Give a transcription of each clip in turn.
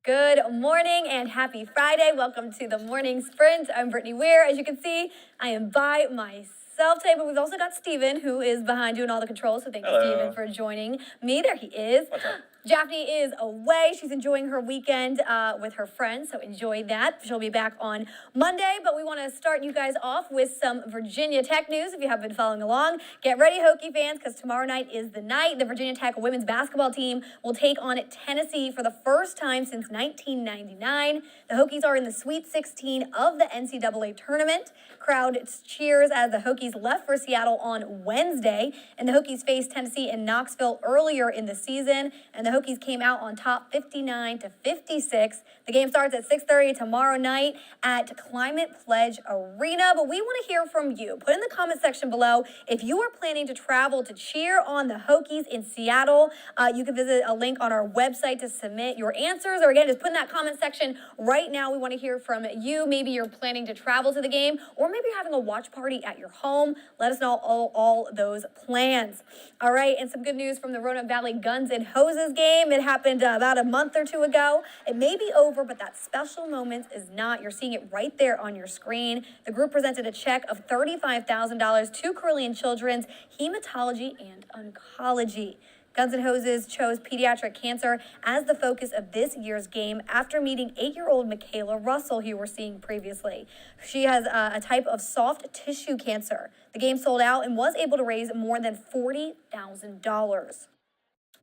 Good morning and happy Friday. Welcome to the Morning Sprint. I'm Brittany Weir. As you can see, I am by myself today, but we've also got Steven, who is behind doing all the controls. So thank you, Steven, for joining me. There he is. What's up? Jaffney is away. She's enjoying her weekend with her friends, so enjoy that. She'll be back on Monday, but we want to start you guys off with some Virginia Tech news. If you have been following along, get ready, Hokie fans, because tomorrow night is the night. The Virginia Tech women's basketball team will take on Tennessee for the first time since 1999. The Hokies are in the Sweet 16 of the NCAA tournament. Crowd cheers as the Hokies left for Seattle on Wednesday, and the Hokies faced Tennessee in Knoxville earlier in the season, and the Hokies came out on top 59-56. The game starts at 6:30 tomorrow night at Climate Pledge Arena. But we want to hear from you. Put in the comment section below if you are planning to travel to cheer on the Hokies in Seattle. You can visit a link on our website to submit your answers. Or again, just put in that comment section right now. We want to hear from you. Maybe you're planning to travel to the game, or maybe you're having a watch party at your home. Let us know all those plans. All right, and some good news from the Roanoke Valley Guns and Hoses game. It happened about a month or two ago. It may be over, but that special moment is not. You're seeing it right there on your screen. The group presented a check of $35,000 to Carillion Children's Hematology and Oncology. Guns and Hoses chose pediatric cancer as the focus of this year's game after meeting 8-year-old Michaela Russell, who you were seeing previously. She has a type of soft tissue cancer. The game sold out and was able to raise more than $40,000.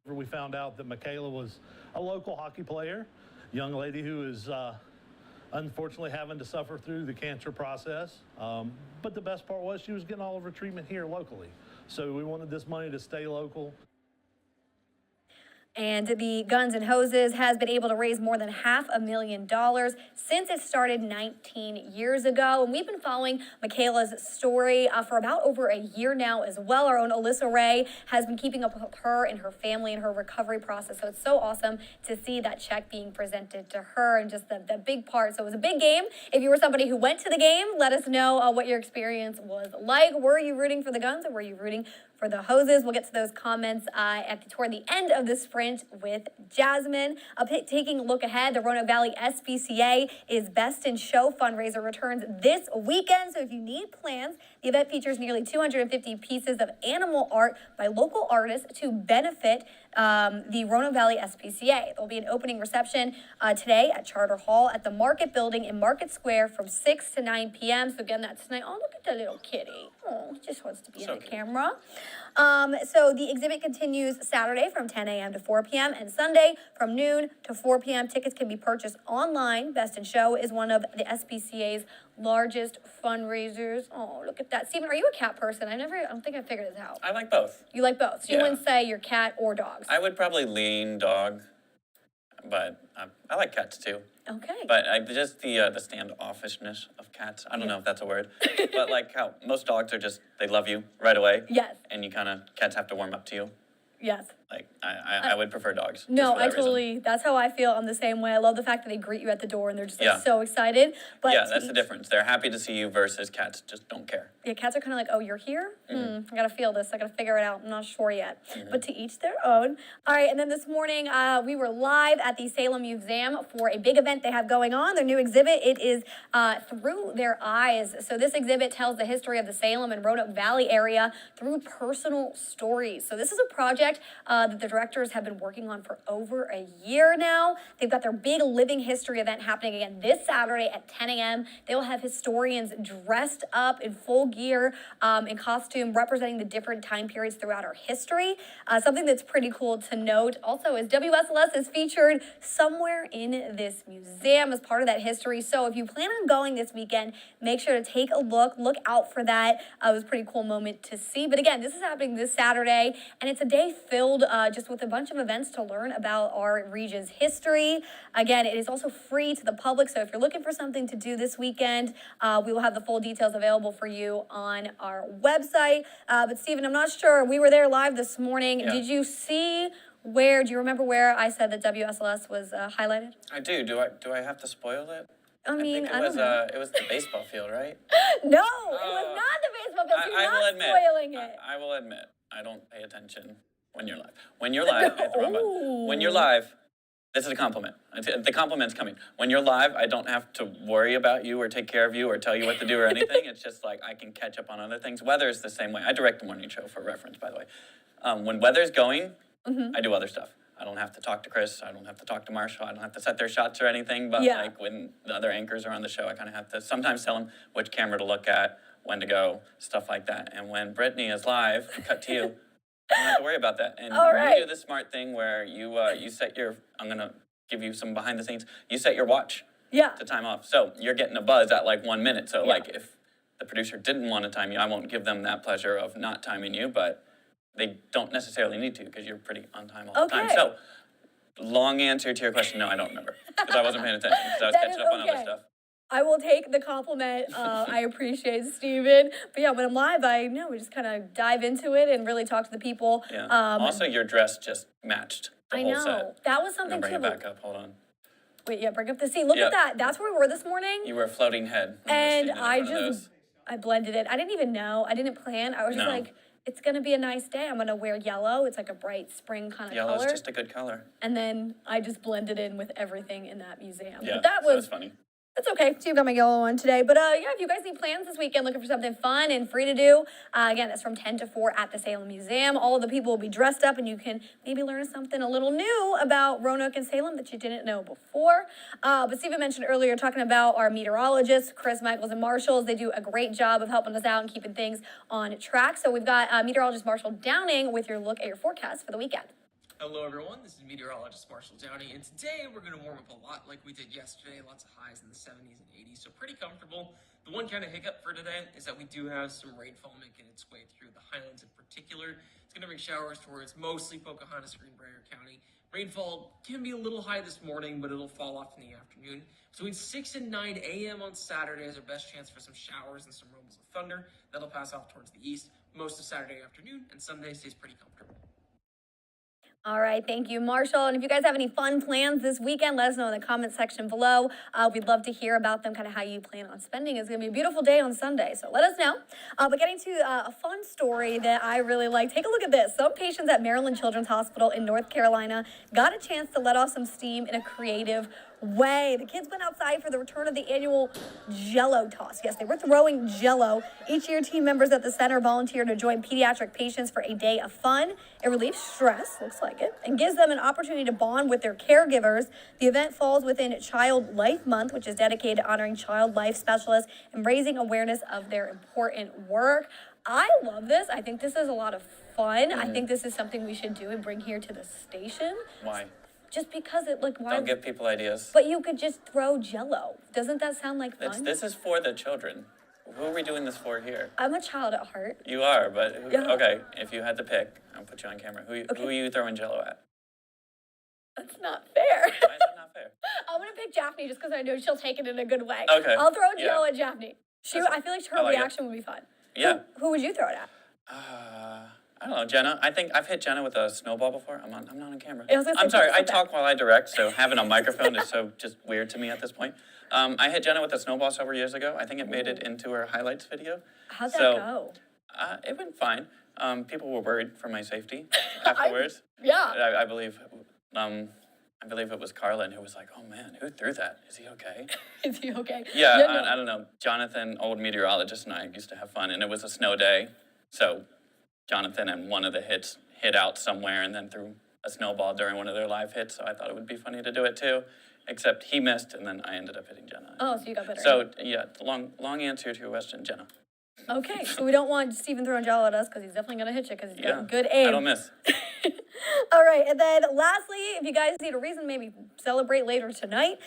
We found out that Michaela was a local hockey player, young lady who is unfortunately having to suffer through the cancer process. But the best part was she was getting all of her treatment here locally. So we wanted this money to stay local. And the Guns and Hoses has been able to raise more than $500,000 since it started 19 years ago. And we've been following Michaela's story for about over a year now as well. Our own Alyssa Ray has been keeping up with her and her family and her recovery process. So it's so awesome to see that check being presented to her and just the big part. So it was a big game. If you were somebody who went to the game, let us know what your experience was like. Were you rooting for the Guns or were you rooting for the Hoses? We'll get to those comments toward the end of the sprint with Jasmine. Taking a look ahead, the Roanoke Valley SPCA is Best in Show fundraiser returns this weekend. So if you need plans, the event features nearly 250 pieces of animal art by local artists to benefit the Roanoke Valley SPCA. There'll be an opening reception today at Charter Hall at the Market Building in Market Square from 6 to 9 p.m. So again, that's tonight. Oh, look at that little kitty. Oh, he just wants to be in the camera. So the exhibit continues Saturday from 10 a.m. to 4 p.m. and Sunday from noon to 4 p.m. Tickets can be purchased online. Best in Show is one of the SPCA's largest fundraisers. Oh, look at that. Steven, are you a cat person? I don't think I figured this out. I like both. You like both? So you wouldn't say you're cat or dogs? I would probably lean dog, but I like cats too. Okay. But just the standoffishness of cats. I don't know if that's a word, but like how most dogs are just, they love you right away. Yes. And cats have to warm up to you. Yes. Like, I would prefer dogs. No, that's how I feel. I'm the same way. I love the fact that they greet you at the door and they're just so excited. But yeah, that's the difference. They're happy to see you versus cats just don't care. Yeah, cats are kind of like, oh, you're here? I got to feel this. I got to figure it out. I'm not sure yet. But to each their own. All right, and then this morning we were live at the Salem Museum for a big event they have going on. Their new exhibit, it is Through Their Eyes. So this exhibit tells the history of the Salem and Roanoke Valley area through personal stories. So this is a project that the directors have been working on for over a year now. They've got their big living history event happening again this Saturday at 10 a.m. They will have historians dressed up in full gear, in costume, representing the different time periods throughout our history. Something that's pretty cool to note also is WSLS is featured somewhere in this museum as part of that history. So if you plan on going this weekend, make sure to take a look out for that. It was a pretty cool moment to see. But again, this is happening this Saturday, and it's a day filled just with a bunch of events to learn about our region's history. Again, it is also free to the public, so if you're looking for something to do this weekend, we will have the full details available for you on our website. But Steven, I'm not sure. We were there live this morning. Yeah. Did you see do you remember where I said that WSLS was highlighted? I do. Do I have to spoil it? I mean, I don't know. It was the baseball field, right? No, it was not the baseball field. You're not spoiling it. I will admit, I don't pay attention when you're live. When you're live, I hit the wrong button. When you're live, This is a compliment. The compliment's coming. When you're live, I don't have to worry about you or take care of you or tell you what to do or anything. It's just like I can catch up on other things. Weather is the same way. I direct the morning show for reference, by the way. When weather's going, I do other stuff. I don't have to talk to Chris. I don't have to talk to Marshall. I don't have to set their shots or anything. But Yeah. like when the other anchors are on the show, I kind of have to sometimes tell them which camera to look at, when to go, stuff like that. And when Brittany is live, cut to you. I don't have to worry about that. And All right. you do the smart thing where you set your, I'm going to give you some behind the scenes, you set your watch Yeah. to time off. So you're getting a buzz at like 1 minute. So Yeah. like if the producer didn't want to time you, I won't give them that pleasure of not timing you, but they don't necessarily need to because you're pretty on time all the time. Okay. So long answer to your question, no, I don't remember because I wasn't paying attention because I was That catching is up on other okay. stuff. I will take the compliment. I appreciate Steven. But yeah, when I'm live, I know we just kind of dive into it and really talk to the people. Yeah. Also, your dress just matched the I whole know. set. That was I'm something gonna bring too. it back up. Hold on. Wait, yeah, bring up the seat. Look Yep. at that. That's where we were this morning. You were a floating head. when you were And standing in I front of just, those. I blended it. I didn't even know. I didn't plan. I was just No. like, it's going to be a nice day. I'm going to wear yellow. It's like a bright spring kind of Yellow's color. just a good color. And then I just blended in with everything in that museum. Yeah, But that so was it's funny. It's okay. So you've got my yellow one today. But yeah, if you guys need plans this weekend, looking for something fun and free to do, again, it's from 10 to 4 at the Salem Museum. All of the people will be dressed up and you can maybe learn something a little new about Roanoke and Salem that you didn't know before. But Stephen mentioned earlier talking about our meteorologists, Chris, Michaels, and Marshalls. They do a great job of helping us out and keeping things on track. So we've got meteorologist Marshall Downing with your look at your forecast for the weekend. Hello everyone, this is meteorologist Marshall Downey, and today we're going to warm up a lot like we did yesterday, lots of highs in the 70s and 80s, so pretty comfortable. The one kind of hiccup for today is that we do have some rainfall making its way through the highlands in particular. It's going to bring showers towards mostly Pocahontas, Green Brier County. Rainfall can be a little high this morning, but it'll fall off in the afternoon. Between 6 and 9 a.m. on Saturday is our best chance for some showers and some rumbles of thunder. That'll pass off towards the east. Most of Saturday afternoon, and Sunday stays pretty comfortable. All right, thank you, Marshall. And if you guys have any fun plans this weekend, let us know in the comment section below. We'd love to hear about them, kind of how you plan on spending. It's going to be a beautiful day on Sunday, so let us know. But getting to a fun story that I really like, take a look at this. Some patients at Maryland Children's Hospital in North Carolina got a chance to let off some steam in a creative way. The kids went outside for the return of the annual Jell-O toss. Yes, they were throwing Jell-O. Each year, team members at the center volunteer to join pediatric patients for a day of fun. It relieves stress, looks like it, and gives them an opportunity to bond with their caregivers. The event falls within Child Life Month, which is dedicated to honoring child life specialists and raising awareness of their important work. I love this. I think this is a lot of fun. I think this is something we should do and bring here to the station. Why? Just because it, like, why? Don't give people ideas. But you could just throw Jell-O. Doesn't that sound like fun? This is for the children. Who are we doing this for here? I'm a child at heart. You are, but Yeah. okay. If you had to pick, I'll put you on camera. Who are you throwing Jell-O at? That's not fair. Why is that not fair? I'm gonna pick Japhanie just because I know she'll take it in a good way. Okay. I'll throw Yeah. Jell-O at Japhanie. I feel like her I like it. reaction would be fun. Yeah. Who would you throw it at? I don't know, Jenna. I think I've hit Jenna with a snowball before. I'm not on camera. I was gonna say, I'm sorry. put I it back. talk while I direct, so having a microphone is so just weird to me at this point. I hit Jenna with a snowball several years ago. I think it made it into her highlights video. How'd that So, go? It went fine. People were worried for my safety afterwards. Yeah. I believe it was Carlin who was like, "Oh man, who threw that? Is he okay?" Is he okay? Yeah, no. I don't know. Jonathan, old meteorologist, and I used to have fun, and it was a snow day. So Jonathan and one of the hits hit out somewhere and then threw a snowball during one of their live hits. So I thought it would be funny to do it too, except he missed, and then I ended up hitting Jenna. Oh, so you got better. So yeah, long answer to your question, Jenna. Okay, so we don't want Steven throwing Jell-O at us because he's definitely gonna hit you because he's Yeah, got good aim. I don't miss. All right, and then lastly, if you guys need a reason, maybe celebrate later tonight,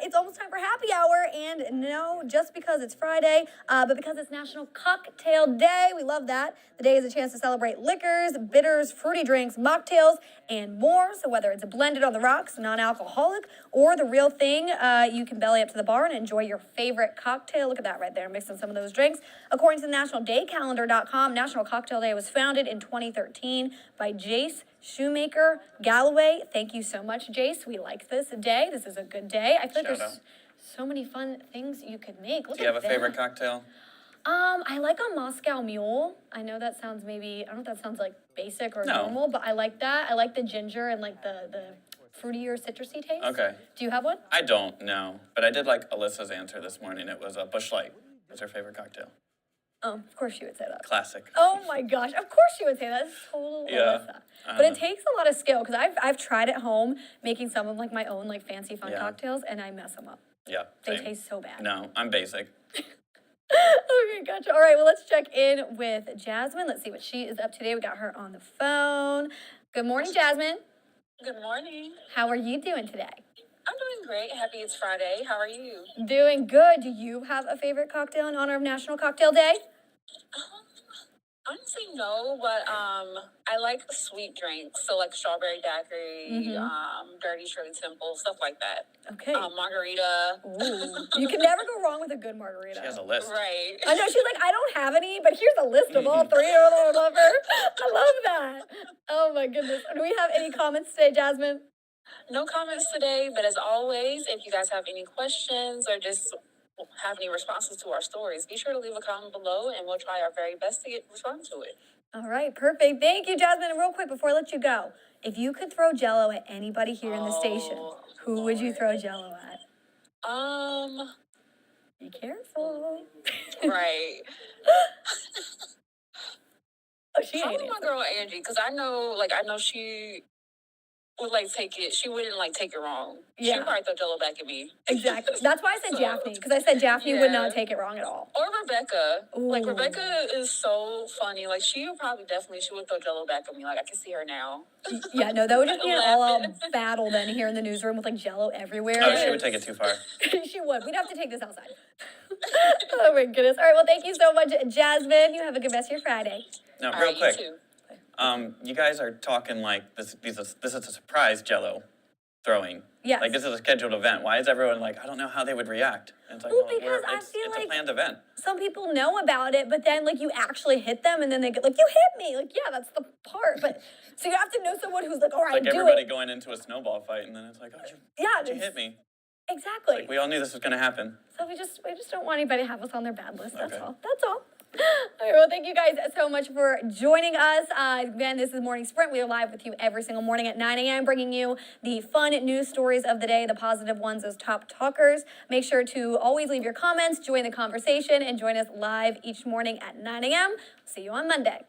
it's almost time for happy hour, and no, just because it's Friday, but because it's National Cocktail Day. We love that. The day is a chance to celebrate liquors, bitters, fruity drinks, mocktails, and more. So whether it's a blended on the rocks, non-alcoholic, or the real thing, you can belly up to the bar and enjoy your favorite cocktail. Look at that right there, mixing some of those drinks. According to the nationaldaycalendar.com, National Cocktail Day was founded in 2013 by Jace Shoemaker Galloway. Thank you so much, Jace. We like this day. This is a good day. I feel like Shout there's out. so many fun things you could make. Look Do you have at a favorite that. cocktail? I like a Moscow Mule. I know that sounds maybe, I don't know if that sounds like basic or No. normal, but I like that. I like the ginger and like the fruity or citrusy taste. Okay. Do you have one? I don't know, but I did like Alyssa's answer this morning. It was a Busch Light. Was her favorite cocktail. Oh, of course she would say that. Classic. Oh my gosh, of course she would say that. That's total Yeah, Alyssa. But it takes a lot of skill because I've tried at home making some of like my own like fancy fun Yeah. cocktails and I mess them up. Yeah. They same. taste so bad. No, I'm basic. Okay, gotcha. All right, well, let's check in with Jasmine. Let's see what she is up to today. We got her on the phone. Good morning, Jasmine. Good morning. How are you doing today? I'm doing great. Happy it's Friday. How are you? Doing good. Do you have a favorite cocktail in honor of National Cocktail Day? Honestly, no, but I like sweet drinks, so like strawberry daiquiri, dirty Shirley Temple, stuff like that. Okay. Margarita. Ooh, you can never go wrong with a good margarita. She has a list. Right. I know, she's like, I don't have any, but here's a list of all three of them. I love her. I love that. Oh my goodness. Do we have any comments today, Jasmine? No comments today, but as always, if you guys have any questions or just have any responses to our stories, be sure to leave a comment below and we'll try our very best to respond to it. All right, perfect. Thank you, Jasmine. And real quick, before I let you go, if you could throw Jell-O at anybody here in the station, who would you throw Jell-O at? Be careful. Right. Oh, she ain't Probably my answering. girl Angie, because I know she would take it. She wouldn't take it wrong. Yeah. She'd probably throw Jello back at me. Exactly. That's why I said Jaffney, because I said Jaffney would not take it wrong at all. Or Rebecca. Ooh. Rebecca is so funny. She would probably she would throw Jello back at me. I can see her now. Yeah, no, that would just be an all-out battle then here in the newsroom with Jell-O everywhere. Oh, she would take it too far. She would. We'd have to take this outside. Oh my goodness. All right, well, thank you so much, Jasmine. You have a good rest of your Friday. No, All real right, quick. You too. You guys are talking like this is a surprise Jell-O throwing. Yes. Like this is a scheduled event. Why is everyone like, I don't know how they would react? And it's like, Well, because I it's feel a like planned event. some people know about it, but then you actually hit them and then they get you hit me. Yeah, that's the part. But so you have to know someone who's all right, It's like do everybody it. going into a snowball fight and then it's like, oh, Yeah, you hit me. Exactly. Like we all knew this was gonna happen. So we just don't want anybody to have us on their bad list. That's Okay. all. That's all. All right, well, thank you guys so much for joining us. Again, this is Morning Sprint. We are live with you every single morning at 9 a.m., bringing you the fun news stories of the day, the positive ones as top talkers. Make sure to always leave your comments, join the conversation, and join us live each morning at 9 a.m. See you on Monday.